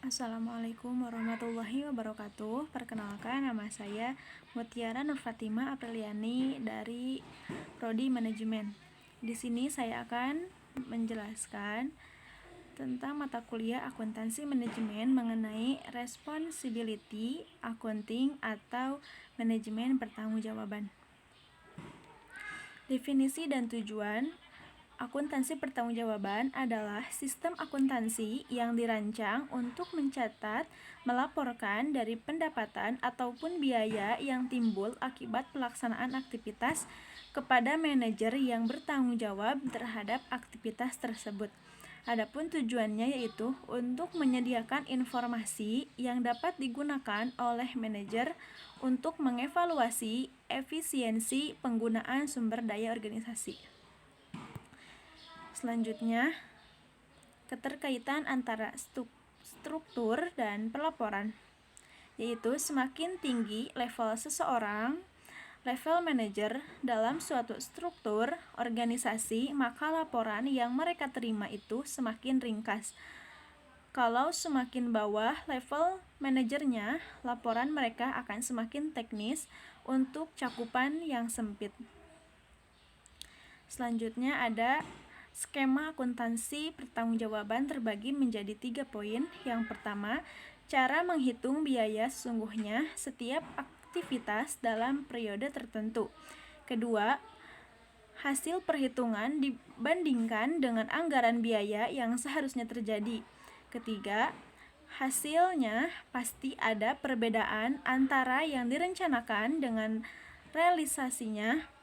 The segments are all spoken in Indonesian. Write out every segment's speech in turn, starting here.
Assalamualaikum warahmatullahi wabarakatuh. Perkenalkan, nama saya Mutiara Nur Fatimah Apriliani dari Prodi Manajemen. Di sini saya akan menjelaskan tentang mata kuliah akuntansi manajemen mengenai responsibility accounting atau manajemen pertanggungjawaban. Definisi dan tujuan. Akuntansi pertanggungjawaban adalah sistem akuntansi yang dirancang untuk mencatat, melaporkan dari pendapatan ataupun biaya yang timbul akibat pelaksanaan aktivitas kepada manajer yang bertanggung jawab terhadap aktivitas tersebut. Adapun tujuannya yaitu untuk menyediakan informasi yang dapat digunakan oleh manajer untuk mengevaluasi efisiensi penggunaan sumber daya organisasi. Selanjutnya, keterkaitan antara struktur dan pelaporan, yaitu semakin tinggi level seseorang, level manajer dalam suatu struktur organisasi, maka laporan yang mereka terima itu semakin ringkas. Kalau semakin bawah level manajernya, laporan mereka akan semakin teknis untuk cakupan yang sempit. Selanjutnya ada skema akuntansi pertanggungjawaban terbagi menjadi 3 poin. Yang pertama, cara menghitung biaya sesungguhnya setiap aktivitas dalam periode tertentu. Kedua, hasil perhitungan dibandingkan dengan anggaran biaya yang seharusnya terjadi. Ketiga, hasilnya pasti ada perbedaan antara yang direncanakan dengan realisasinya.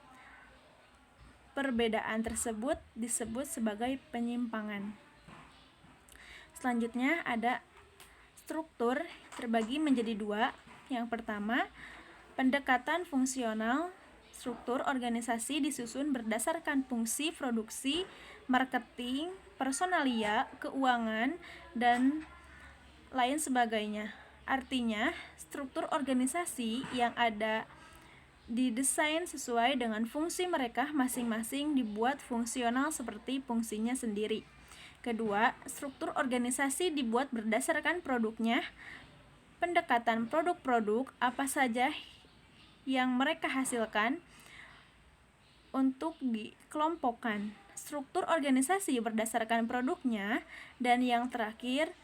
Perbedaan tersebut disebut sebagai penyimpangan. Selanjutnya ada struktur terbagi menjadi 2. Yang pertama, pendekatan fungsional. Struktur organisasi disusun berdasarkan fungsi produksi, marketing, personalia, keuangan, dan lain sebagainya. Artinya, struktur organisasi yang ada didesain sesuai dengan fungsi mereka masing-masing dibuat fungsional seperti fungsinya sendiri. Kedua, struktur organisasi dibuat berdasarkan produknya. Pendekatan produk-produk apa saja yang mereka hasilkan untuk dikelompokkan. Struktur organisasi berdasarkan produknya. Dan yang terakhir,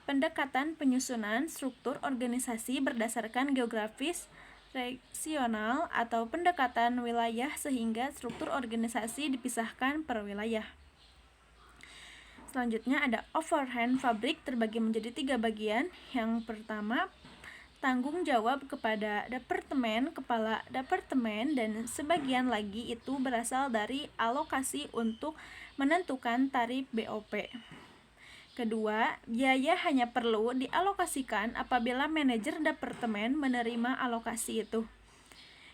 pendekatan penyusunan struktur organisasi berdasarkan geografis, regional, atau pendekatan wilayah sehingga struktur organisasi dipisahkan per wilayah. Selanjutnya ada overhead pabrik terbagi menjadi 3 bagian. Yang pertama, tanggung jawab kepada departemen, kepala departemen, dan sebagian lagi itu berasal dari alokasi untuk menentukan tarif BOP. Kedua, biaya hanya perlu dialokasikan apabila manajer departemen menerima alokasi itu.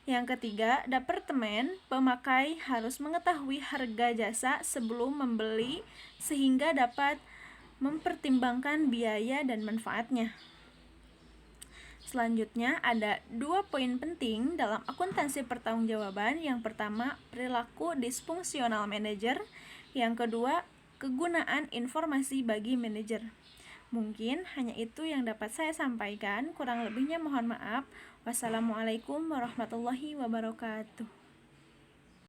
Yang ketiga, departemen pemakai harus mengetahui harga jasa sebelum membeli sehingga dapat mempertimbangkan biaya dan manfaatnya. Selanjutnya ada 2 poin penting dalam akuntansi pertanggungjawaban. Yang pertama, perilaku disfungsional manajer. Yang kedua, kegunaan informasi bagi manajer. Mungkin hanya itu yang dapat saya sampaikan, kurang lebihnya mohon maaf. Wassalamualaikum warahmatullahi wabarakatuh.